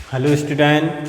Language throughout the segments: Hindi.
Hello student.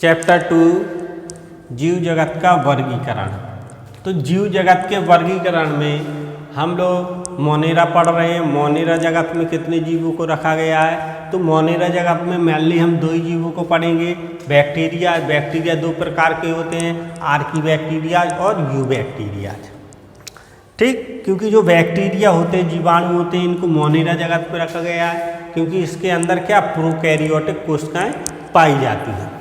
चैप्टर 2 जीव जगत का वर्गीकरण। तो जीव जगत के वर्गीकरण में हम लोग मोनेरा पढ़ रहे हैं। मोनेरा जगत में कितने जीवों को रखा गया है? तो मोनेरा जगत में मेनली हम दो ही जीवों को पढ़ेंगे, बैक्टीरिया। बैक्टीरिया दो प्रकार के होते हैं, आर्कीबैक्टीरिया और यूबैक्टीरिया। ठीक, क्योंकि जो बैक्टीरिया होते हैं, जीवाणु होते हैं, इनको मोनेरा जगत पर रखा गया है क्योंकि इसके अंदर क्या प्रोकैरियोटिक कोशिकाएं पाई जाती हैं।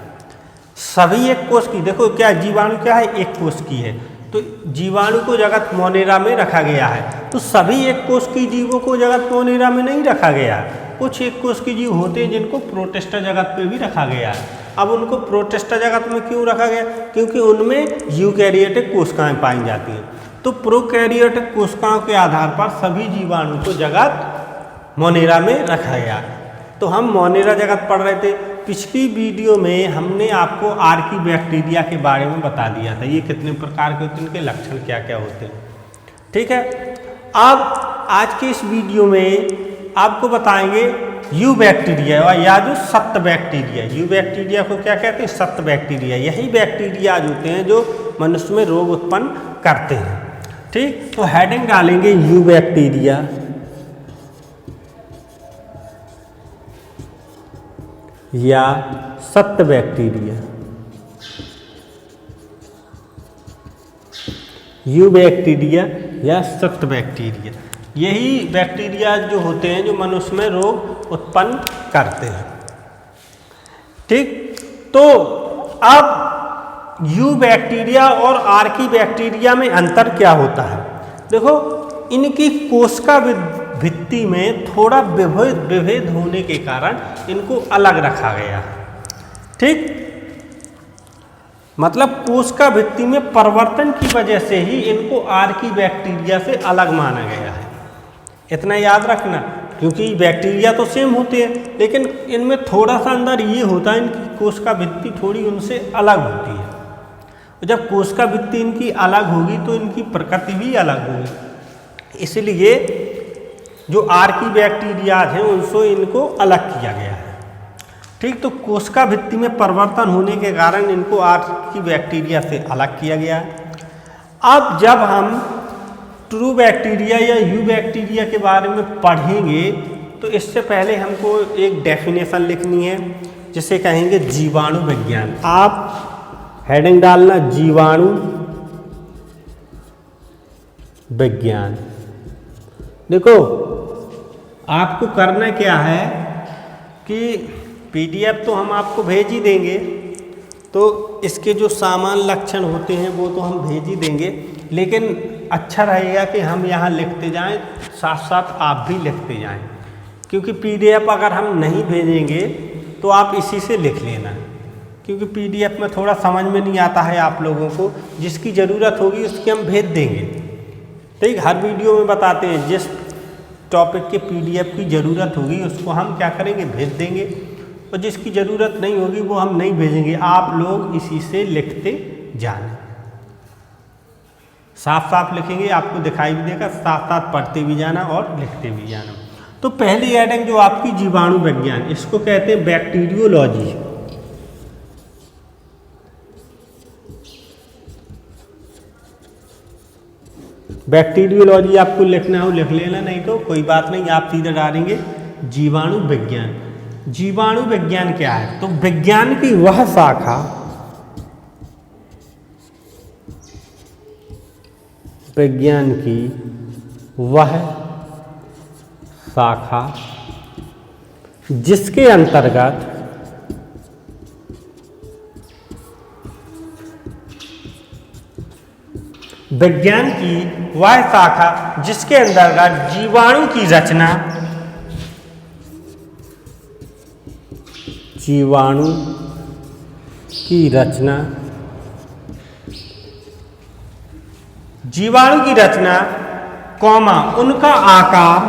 सभी एक कोष की, देखो क्या जीवाणु क्या है, एक कोष की है, तो जीवाणु को जगत मोनेरा में रखा गया है। तो सभी एक कोष की जीवों को जगत मोनेरा में नहीं रखा गया है। कुछ एक कोष के जीव होते हैं जिनको प्रोटिस्टा जगत पे भी रखा गया है। अब उनको प्रोटिस्टा जगत में क्यों रखा गया? क्योंकि उनमें यूकैरियोटिक कोशिकाएं पाई जाती हैं। तो प्रोकैरियोटिक कोशिकाओं के आधार पर सभी जीवाणु को जगत मोनेरा में रखा गया। तो हम मोनेरा जगत पढ़ रहे थे। पिछली वीडियो में हमने आपको आर्कीबैक्टीरिया के बारे में बता दिया था, ये कितने प्रकार के होते हैं, इनके लक्षण क्या क्या होते हैं। ठीक है, अब आज के इस वीडियो में आपको बताएंगे यूबैक्टीरिया या जो सत्त बैक्टीरिया। यूबैक्टीरिया को क्या कहते हैं? सत्त बैक्टीरिया। यही बैक्टीरिया होते हैं जो मनुष्य में रोग उत्पन्न करते हैं। ठीक, तो हेडिंग डालेंगे यूबैक्टीरिया या सत्त बैक्टीरिया। यूबैक्टीरिया या सत्त बैक्टीरिया, यही बैक्टीरिया जो होते हैं जो मनुष्य में रोग उत्पन्न करते हैं। ठीक, तो अब यूबैक्टीरिया और आर्कीबैक्टीरिया में अंतर क्या होता है? देखो, इनकी कोशिका भित्ति में थोड़ा विभेद होने के कारण इनको अलग रखा गया है। ठीक, मतलब कोशिका भित्ति में परिवर्तन की वजह से ही इनको आर्कीबैक्टीरिया से अलग माना गया है। इतना याद रखना, क्योंकि बैक्टीरिया तो सेम होते हैं लेकिन इनमें थोड़ा सा अंदर ये होता है, इनकी कोशिका भित्ति थोड़ी उनसे अलग होती है। जब कोशिका भित्ति इनकी अलग होगी तो इनकी प्रकृति भी अलग होगी। इसलिए जो आर्कीबैक्टीरिया हैं उनसे इनको अलग किया गया है। ठीक, तो कोशिका भित्ति में परिवर्तन होने के कारण इनको आर्कीबैक्टीरिया से अलग किया गया है। अब जब हम ट्रू बैक्टीरिया या यूबैक्टीरिया के बारे में पढ़ेंगे तो इससे पहले हमको एक डेफिनेशन लिखनी है जिसे कहेंगे जीवाणु विज्ञान। आप हेडिंग डालना जीवाणु विज्ञान। देखो, आपको करना क्या है कि पीडीएफ तो हम आपको भेज ही देंगे, तो इसके जो सामान्य लक्षण होते हैं वो तो हम भेज ही देंगे, लेकिन अच्छा रहेगा कि हम यहाँ लिखते जाएं, साथ साथ आप भी लिखते जाएं, क्योंकि पीडीएफ अगर हम नहीं भेजेंगे तो आप इसी से लिख लेना, क्योंकि पीडीएफ में थोड़ा समझ में नहीं आता है आप लोगों को। जिसकी ज़रूरत होगी उसकी हम भेज देंगे। ठीक, हर वीडियो में बताते हैं जिस टॉपिक के पीडीएफ की ज़रूरत होगी उसको हम क्या करेंगे, भेज देंगे, और जिसकी ज़रूरत नहीं होगी वो हम नहीं भेजेंगे। आप लोग इसी से लिखते जाना, साफ साफ लिखेंगे, आपको दिखाई भी देगा, साथ साथ पढ़ते भी जाना और लिखते भी जाना। तो पहली हेडिंग जो आपकी जीवाणु विज्ञान, इसको कहते हैं बैक्टीरियोलॉजी। बैक्टीरियोलॉजी आपको लिखना हो लिख लेना, नहीं तो कोई बात नहीं, आप सीधे डालेंगे जीवाणु विज्ञान। जीवाणु विज्ञान क्या है? तो विज्ञान की वह शाखा विज्ञान की वह शाखा जिसके अंतर्गत विज्ञान की वह शाखा जिसके अंतर्गत जीवाणु की रचना जीवाणु की रचना कौमा उनका आकार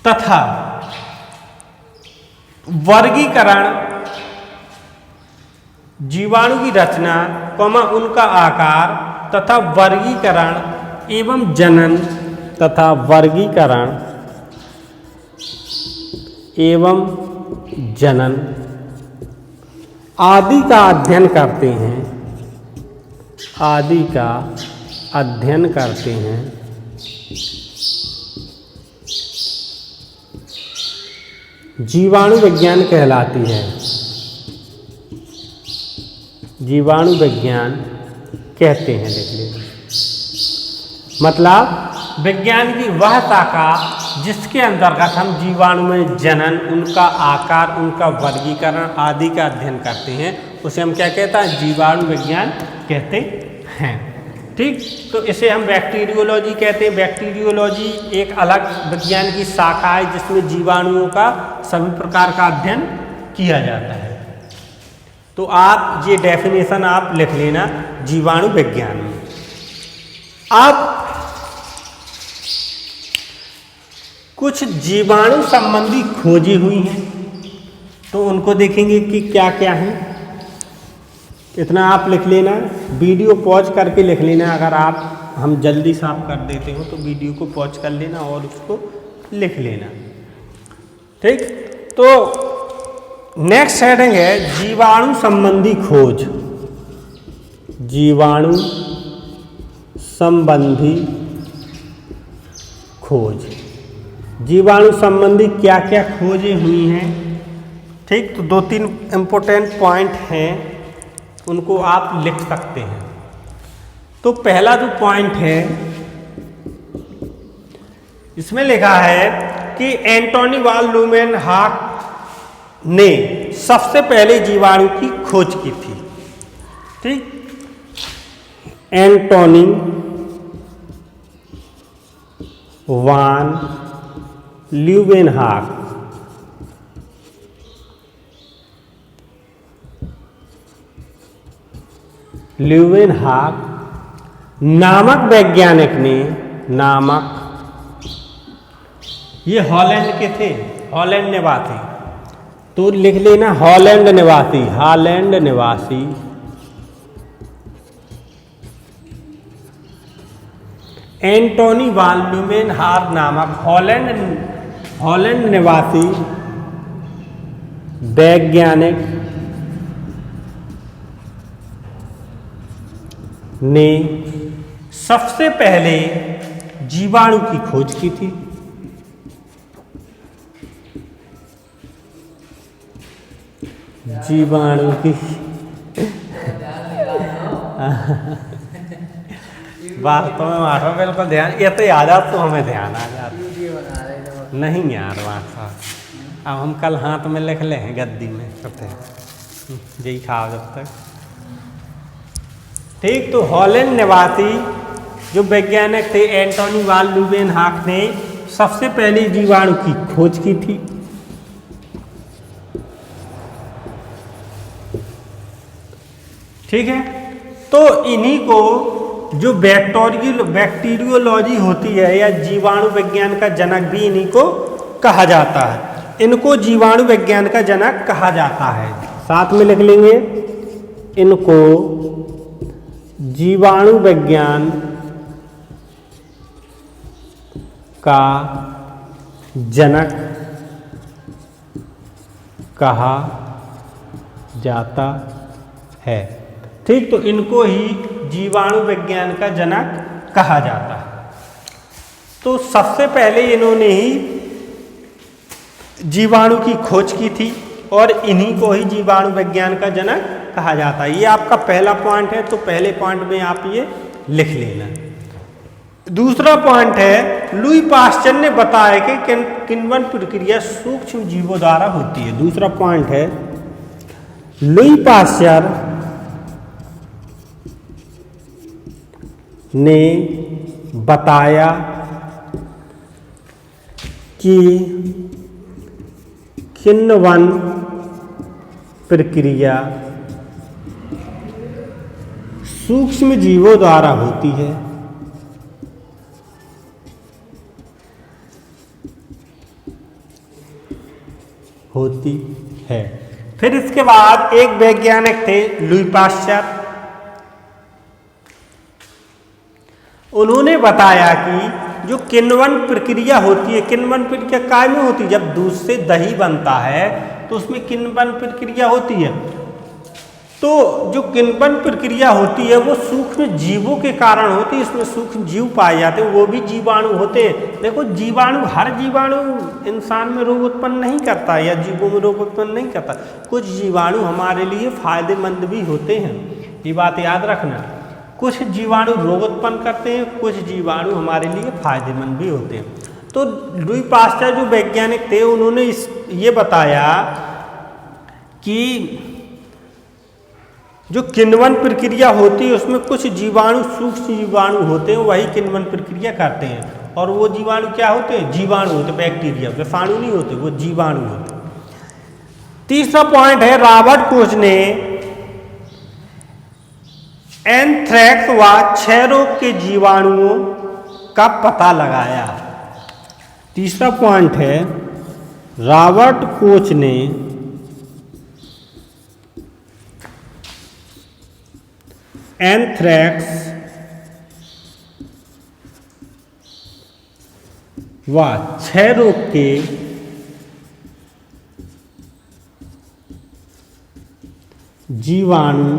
तथा वर्गीकरण जीवाणु की रचना कौमा उनका आकार तथा वर्गीकरण एवं जनन तथा वर्गीकरण एवं जनन आदि का अध्ययन करते हैं जीवाणु विज्ञान कहलाती है। जीवाणु विज्ञान कहते हैं। लिख लीजिए, मतलब विज्ञान की वह शाखा जिसके अंतर्गत हम जीवाणु में जनन, उनका आकार, उनका वर्गीकरण आदि का अध्ययन करते हैं, उसे हम क्या कहते हैं? जीवाणु विज्ञान कहते हैं। ठीक, तो इसे हम बैक्टीरियोलॉजी कहते हैं। बैक्टीरियोलॉजी एक अलग विज्ञान की शाखा है जिसमें जीवाणुओं का सभी प्रकार का अध्ययन किया जाता है। तो आप ये डेफिनेशन आप लिख लेना जीवाणु विज्ञान में। अब कुछ जीवाणु संबंधी खोजें हुई हैं, तो उनको देखेंगे कि क्या क्या है। इतना आप लिख लेना, वीडियो पॉज करके लिख लेना। अगर आप हम जल्दी साफ कर देते हो तो वीडियो को पॉज कर लेना और उसको लिख लेना। ठीक, तो नेक्स्ट हेडिंग है जीवाणु संबंधी खोज। जीवाणु संबंधी खोज, जीवाणु संबंधी क्या क्या खोजें हुई हैं। ठीक, तो 2-3 इम्पोर्टेंट पॉइंट हैं, उनको आप लिख सकते हैं। तो पहला जो पॉइंट है इसमें लिखा है कि एंटोनी वान ल्यूमेनहॉक ने सबसे पहले जीवाणु की खोज की थी। ठीक, एंटोनी वान ल्यूमेनहॉक नामक वैज्ञानिक ने, ये हॉलैंड के थे, हॉलैंड निवासी, तो लिख लेना हॉलैंड निवासी एंटोनी वान ल्यूमेनहॉक नामक हॉलैंड निवासी वैज्ञानिक ने सबसे पहले जीवाणु की खोज की थी। जीवाणु की वास्तव में मारो बिल्कुल ध्यान, ये तो याद आ तो हमें ध्यान आ जाता नहीं यार। वहाँ अब हम कल हाथ में लिख ले हैं गद्दी में करते हैं, यही खाओ जब तक। ठीक, तो हॉलैंड निवासी जो वैज्ञानिक थे एंटोनी वान ल्यूमेनहॉक ने सबसे पहले जीवाणु की खोज की थी। ठीक है, तो इन्हीं को जो बैक्टीरियोलॉजी होती है या जीवाणु विज्ञान का जनक भी इन्हीं को कहा जाता है। इनको जीवाणु विज्ञान का जनक कहा जाता है। साथ में लिख लेंगे, इनको जीवाणु विज्ञान का जनक कहा जाता है। ठीक, तो इनको ही जीवाणु विज्ञान का जनक कहा जाता है। तो सबसे पहले इन्होंने ही जीवाणु की खोज की थी और इन्हीं को ही जीवाणु विज्ञान का जनक कहा जाता है। ये आपका पहला पॉइंट है, तो पहले पॉइंट में आप ये लिख लेना। दूसरा पॉइंट है, लुई पास्चर ने बताया कि किण्वन प्रक्रिया सूक्ष्म जीवों द्वारा होती है। दूसरा पॉइंट है, लुई पास्चर ने बताया कि किण्वन प्रक्रिया सूक्ष्म जीवों द्वारा होती है। फिर इसके बाद एक वैज्ञानिक थे लुई पास्चर, उन्होंने बताया कि जो किण्वन प्रक्रिया होती है, किण्वन प्रक्रिया काय में होती है? जब दूध से दही बनता है तो उसमें किण्वन प्रक्रिया होती है। तो जो किण्वन प्रक्रिया होती है वो सूक्ष्म जीवों के कारण होती है। इसमें सूक्ष्म जीव पाए जाते हैं, वो भी जीवाणु होते हैं। देखो जीवाणु, हर जीवाणु इंसान में रोग उत्पन्न नहीं करता या जीवों में रोग उत्पन्न नहीं करता। कुछ जीवाणु हमारे लिए फायदेमंद भी होते हैं, ये बात याद रखना। कुछ जीवाणु रोग उत्पन्न करते हैं, कुछ जीवाणु हमारे लिए फायदेमंद भी होते हैं। तो लुई पास्चर जो वैज्ञानिक थे, उन्होंने ये बताया कि जो किण्वन प्रक्रिया होती है उसमें कुछ जीवाणु, सूक्ष्म जीवाणु होते हैं, वही किण्वन प्रक्रिया करते हैं। और वो जीवाणु क्या होते हैं? जीवाणु होते, बैक्टीरिया, विषाणु नहीं होते, वो जीवाणु होते। तीसरा पॉइंट है, रॉबर्ट कोच ने एंथ्रेक्स व क्षय रोग के जीवाणुओं का पता लगाया। तीसरा पॉइंट है, रॉबर्ट कोच ने एंथ्रेक्स व क्षय रोग के जीवाणुओं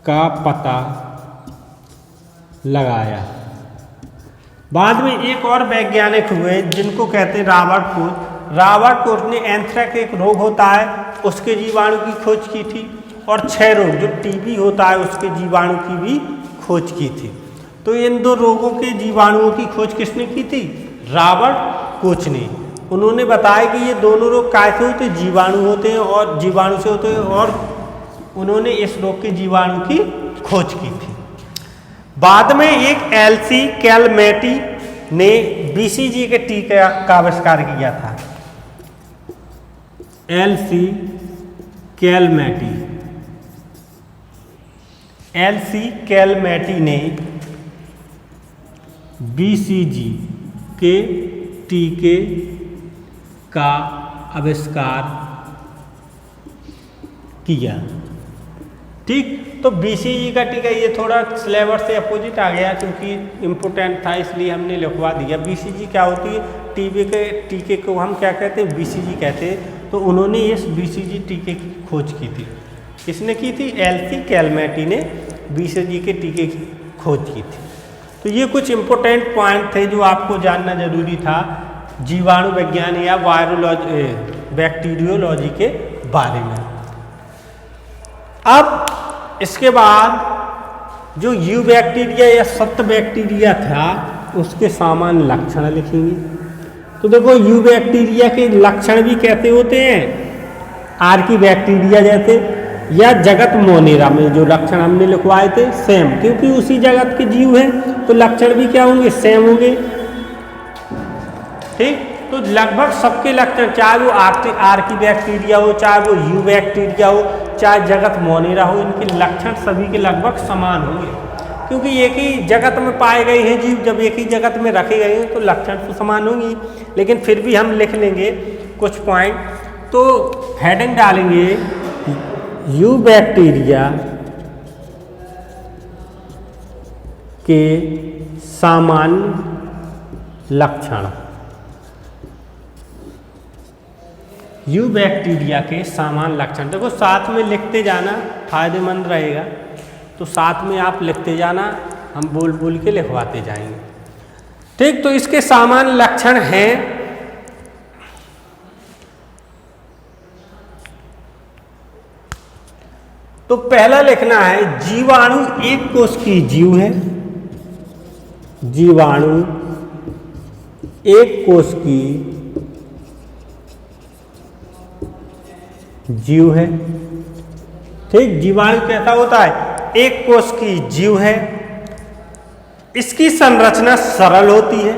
का पता लगाया। बाद में एक और वैज्ञानिक हुए जिनको कहते हैं रॉबर्ट कोच। रॉबर्ट कोच ने एंथ्रेक्स एक रोग होता है उसके जीवाणु की खोज की थी, और क्षय रोग जो टीबी होता है उसके जीवाणु की भी खोज की थी। तो इन दो रोगों के जीवाणुओं की खोज किसने की थी? रॉबर्ट कोच ने। उन्होंने बताया कि ये दोनों रोग कैसे होते हैं? जीवाणु होते हैं और जीवाणु से होते हैं, और उन्होंने इस रोग के जीवाणु की खोज की थी। बाद में एक एलसी कैलमेटी ने बीसीजी के टीके का आविष्कार किया था। एलसी कैलमेटी ने बीसीजी के टीके का आविष्कार किया। ठीक, तो बीसीजी का टीका, ये थोड़ा सिलेबस से अपोजिट आ गया क्योंकि इम्पोर्टेंट था इसलिए हमने लिखवा दिया। बीसीजी क्या होती है? टीबी के टीके को हम क्या कहते हैं? बीसीजी कहते हैं। तो उन्होंने इस बीसीजी टीके की खोज की थी। किसने की थी? एलसी कैलमेटी ने बीसीजी के टीके की खोज की थी। तो ये कुछ इम्पोर्टेंट पॉइंट थे जो आपको जानना जरूरी था जीवाणु विज्ञान या वायरोलॉजी, बैक्टीरियोलॉजी के बारे में। अब इसके बाद जो यू बैक्टीरिया या सत्त बैक्टीरिया था उसके सामान्य लक्षण लिखेंगे। तो देखो यू बैक्टीरिया के लक्षण भी कैसे होते हैं? आर्की बैक्टीरिया जैसे, या जगत मोनेरा में जो लक्षण हमने लिखवाए थे सेम, क्योंकि उसी जगत के जीव हैं तो लक्षण भी क्या होंगे? सेम होंगे। ठीक, तो लगभग सबके लक्षण, चाहे वो आर्की बैक्टीरिया हो, चाहे वो यू बैक्टीरिया हो, चाहे जगत मोनेरा हो, इनके लक्षण सभी के लगभग समान होंगे, क्योंकि एक ही जगत में पाए गए हैं जीव। जब एक ही जगत में रखे गए हैं तो लक्षण तो समान होंगी, लेकिन फिर भी हम लिख लेंगे कुछ पॉइंट। तो हेडिंग डालेंगे यू बैक्टीरिया के सामान्य लक्षण। यू बैक्टीरिया के सामान्य लक्षण, देखो साथ में लिखते जाना फायदेमंद रहेगा। तो साथ में आप लिखते जाना हम बोल बोल के लिखवाते जाएंगे। ठीक, तो इसके सामान्य लक्षण हैं तो पहला लिखना है जीवाणु एक कोश की जीव है। जीवाणु एक कोश की जीव है। ठीक, जीवाणु कैसा होता है? एक कोश की जीव है। इसकी संरचना सरल होती है।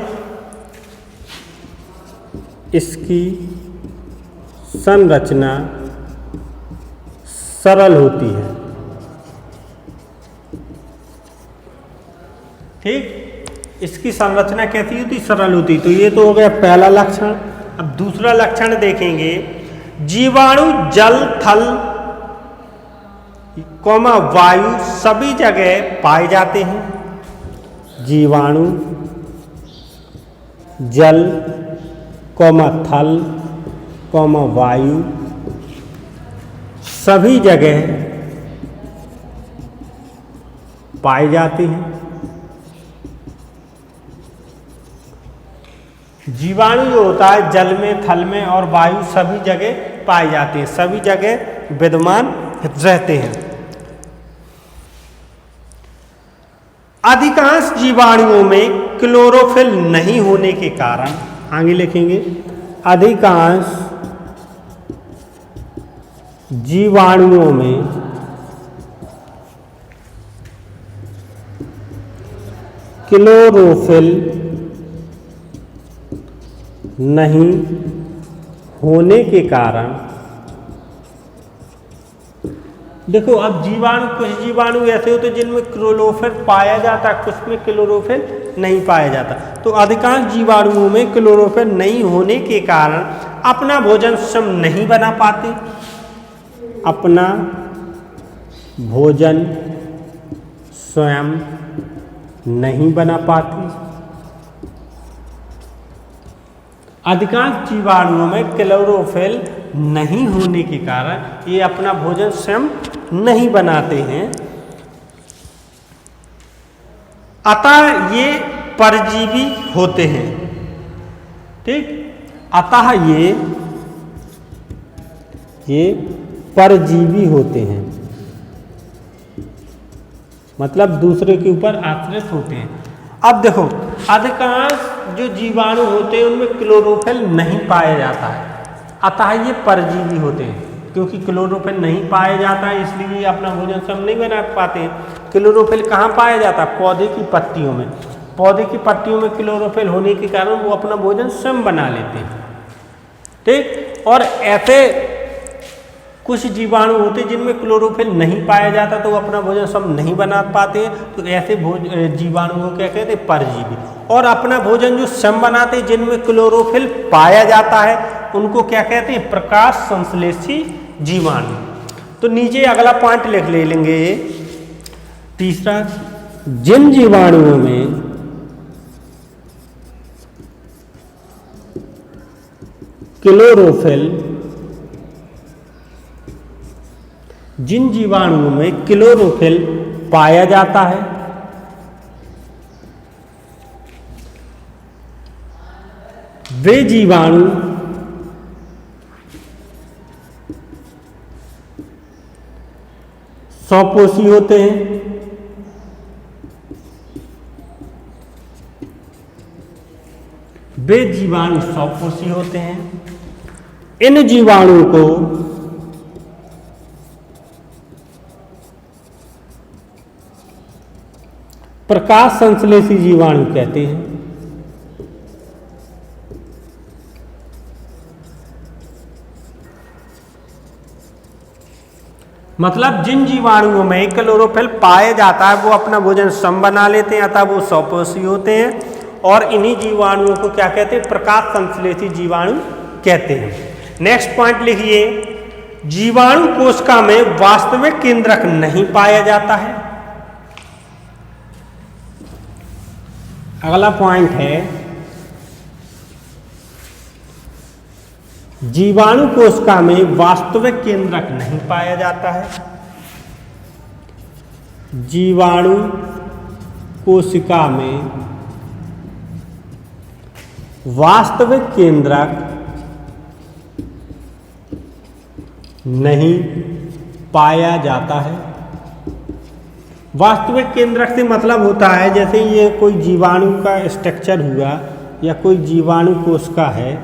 इसकी संरचना सरल होती है। ठीक, इसकी संरचना कैसी होती? सरल होती। तो ये तो हो गया पहला लक्षण। अब दूसरा लक्षण देखेंगे, जीवाणु जल, थल, वायु सभी जगह पाए जाते हैं। जीवाणु जल, थल, वायु सभी जगह पाए जाते हैं। जीवाणु जो होता है जल में, थल में और वायु सभी जगह पाए जाते हैं, सभी जगह विद्यमान रहते हैं। अधिकांश जीवाणुओं में क्लोरोफिल नहीं होने के कारण, आगे लिखेंगे, अधिकांश जीवाणुओं में क्लोरोफिल नहीं होने के कारण, देखो अब जीवाणु, कुछ जीवाणु ऐसे होते हैं जिनमें क्लोरोफिल पाया जाता है, कुछ में क्लोरोफिल नहीं पाया जाता। तो अधिकांश जीवाणुओं में क्लोरोफिल नहीं होने के कारण अपना भोजन स्वयं नहीं बना पाते। अपना भोजन स्वयं नहीं बना पाते। अधिकांश जीवाणुओं में क्लोरोफिल नहीं होने के कारण ये अपना भोजन स्वयं नहीं बनाते हैं, अतः ये परजीवी होते हैं। ठीक, अतः ये परजीवी होते हैं, मतलब दूसरे के ऊपर आश्रित होते हैं। अब देखो, अधिकांश जो जीवाणु होते हैं उनमें क्लोरोफिल नहीं पाया जाता है, अतः ये परजीवी होते हैं। क्योंकि क्लोरोफिल नहीं पाया जाता है इसलिए अपना भोजन स्वयं नहीं बना पाते हैं। क्लोरोफिल कहाँ पाया जाता है? पौधे की पत्तियों में। पौधे की पत्तियों में क्लोरोफिल होने के कारण वो अपना भोजन स्वयं बना लेते हैं। ठीक, और ऐसे कुछ जीवाणु होते हैं जिनमें क्लोरोफिल नहीं पाया जाता तो वो अपना भोजन स्वयं नहीं बना पाते हैं। तो ऐसे जीवाणुओं को क्या कहते हैं? परजीवी। और अपना भोजन जो स्वयं बनाते हैं जिनमें क्लोरोफिल पाया जाता है उनको क्या कहते हैं? प्रकाश संश्लेषी जीवाणु। तो नीचे अगला पॉइंट लिख ले लेंगे, तीसरा, जिन जीवाणुओं में क्लोरोफिल, जिन जीवाणुओं में क्लोरोफिल पाया जाता है वे जीवाणु स्वपोषी होते हैं। वे जीवाणु स्वपोषी होते हैं। इन जीवाणुओं को प्रकाश संश्लेषी जीवाणु कहते हैं। मतलब जिन जीवाणुओं में क्लोरोफिल पाया जाता है वो अपना भोजन स्वयं बना लेते हैं, अतः वो स्वपोषी होते हैं। और इन्हीं जीवाणुओं को क्या कहते हैं? प्रकाश संश्लेषी जीवाणु कहते हैं। नेक्स्ट पॉइंट लिखिए, जीवाणु कोशिका में वास्तविक केंद्रक नहीं पाया जाता है। अगला पॉइंट है, जीवाणु कोशिका में वास्तविक केंद्रक नहीं पाया जाता है। जीवाणु कोशिका में वास्तविक केंद्रक नहीं पाया जाता है। वास्तविक केंद्रक से मतलब होता है जैसे ये कोई जीवाणु का स्ट्रक्चर हुआ या कोई जीवाणु कोशिका है,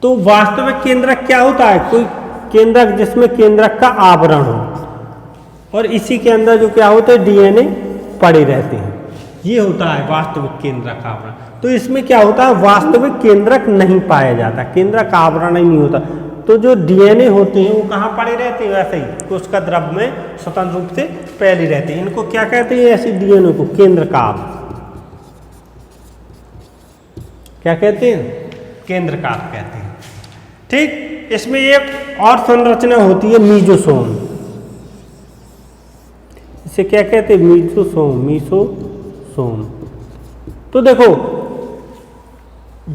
तो वास्तविक केंद्रक क्या होता है? कोई केंद्रक जिसमें केंद्रक का आवरण हो और इसी के अंदर जो क्या होता है डीएनए पड़े रहते हैं, ये होता है वास्तविक केंद्रक आवरण। तो इसमें क्या होता है? वास्तविक केंद्रक नहीं पाया जाता, केंद्रक आवरण ही नहीं होता। तो जो डीएनए होते हैं वो कहाँ पड़े रहते हैं? वैसे ही कोशिका द्रव में स्वतंत्र रूप से फैले रहते हैं। इनको क्या कहते हैं? ऐसे डीएनए को केंद्रकाभ। क्या कहते हैं? केंद्रकाभ कहते हैं। ठीक, इसमें एक और संरचना होती है मीजोसोम। इसे क्या कहते हैं? मीजोसोम। मीजोसोम। तो देखो,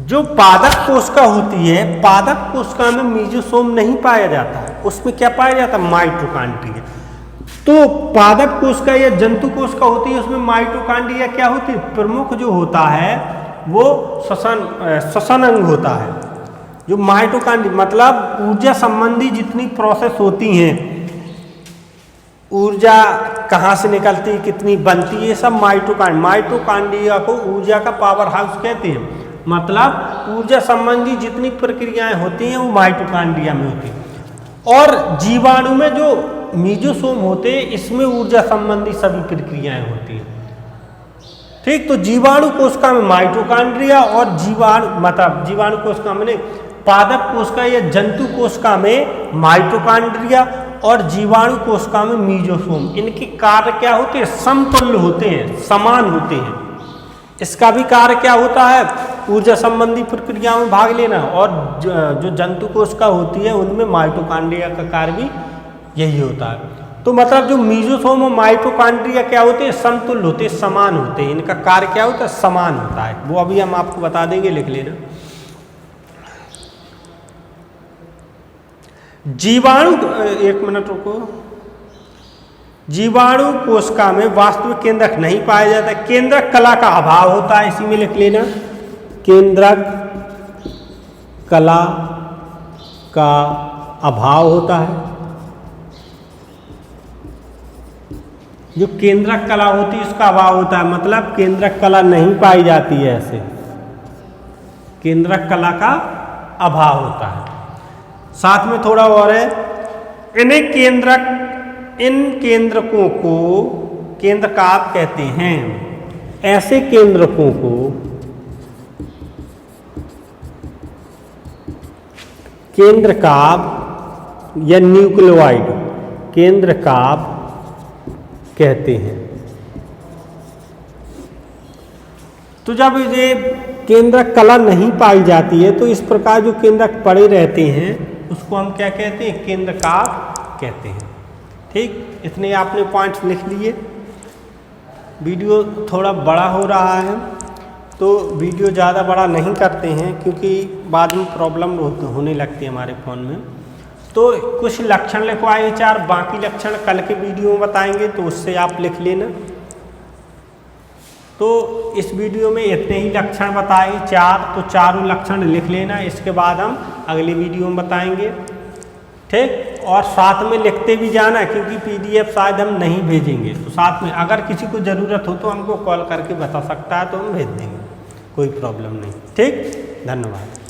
जो पादप कोशिका होती है, पादप कोशिका में मीजोसोम नहीं पाया जाता है, उसमें क्या पाया जाता है? माइटोकॉन्ड्रिया। तो पादप कोशिका या जंतु कोशिका होती है, उसमें माइटोकॉन्ड्रिया क्या होती है? प्रमुख जो होता है वो श्वसन अंग होता है। जो माइटोकॉन्ड्रिया मतलब ऊर्जा संबंधी जितनी प्रोसेस होती हैं, ऊर्जा कहाँ से निकलती है, कितनी बनती है, ये सब माइटोकॉन्ड्रिया को ऊर्जा का पावर हाउस कहते हैं। मतलब ऊर्जा संबंधी जितनी प्रक्रियाएं होती हैं वो माइटोकॉन्ड्रिया में होती हैं। और जीवाणु में जो मीजोसोम होते हैं, इसमें ऊर्जा संबंधी सभी प्रक्रियाएं होती हैं। ठीक, तो जीवाणु कोशिका में माइटोकॉन्ड्रिया और जीवाणु कोशिका में पादप कोशिका या जंतु कोशिका में माइटोकॉन्ड्रिया और जीवाणु कोशिका में मीजोसोम। इनके कार्य क्या होते हैं? समतुल्य होते हैं, समान होते हैं। इसका भी कार्य क्या होता है? ऊर्जा संबंधी प्रक्रियाओं में भाग लेना। और जो जंतु कोशिका होती है उनमें माइटोकॉन्ड्रिया का कार्य भी यही होता है। तो मतलब जो मीजोसोम और माइटोकॉन्ड्रिया क्या होते हैं? समतुल्य होते हैं, समान होते हैं। इनका कार्य क्या होता है? समान होता है। वो अभी हम आपको बता देंगे, लिख लेना। जीवाणु, एक मिनट रुको। जीवाणु कोशिका में वास्तविक केंद्रक नहीं पाया जाता, केंद्रक कला का अभाव होता है, इसी में लिख लेना। केंद्रक कला का अभाव होता है। जो केंद्रक कला होती है उसका अभाव होता है, मतलब केंद्रक कला नहीं पाई जाती है, ऐसे केंद्रक कला का अभाव होता है। साथ में थोड़ा और है, इन केंद्रकों को केंद्रकाभ कहते हैं। ऐसे केंद्रकों को केंद्रकाभ या न्यूक्लियोइड केंद्रकाभ कहते हैं। तो जब ये केंद्रक कला नहीं पाई जाती है तो इस प्रकार जो केंद्रक पड़े रहते हैं उसको हम क्या कहते हैं? केंद्रकाभ कहते हैं। ठीक, इतने आपने पॉइंट्स लिख लिए। वीडियो थोड़ा बड़ा हो रहा है तो वीडियो ज़्यादा बड़ा नहीं करते हैं क्योंकि बाद में प्रॉब्लम होने लगती है हमारे फ़ोन में। तो कुछ लक्षण लिखवाए 4, बाकी लक्षण कल के वीडियो में बताएंगे, तो उससे आप लिख लेना। तो इस वीडियो में इतने ही लक्षण बताए 4, तो चारों लक्षण लिख लेना। इसके बाद हम अगली वीडियो में बताएंगे। ठीक, और साथ में लिखते भी जाना क्योंकि PDF शायद हम नहीं भेजेंगे, तो साथ में अगर किसी को ज़रूरत हो तो हमको कॉल करके बता सकता है, तो हम भेज देंगे, कोई प्रॉब्लम नहीं। ठीक, धन्यवाद।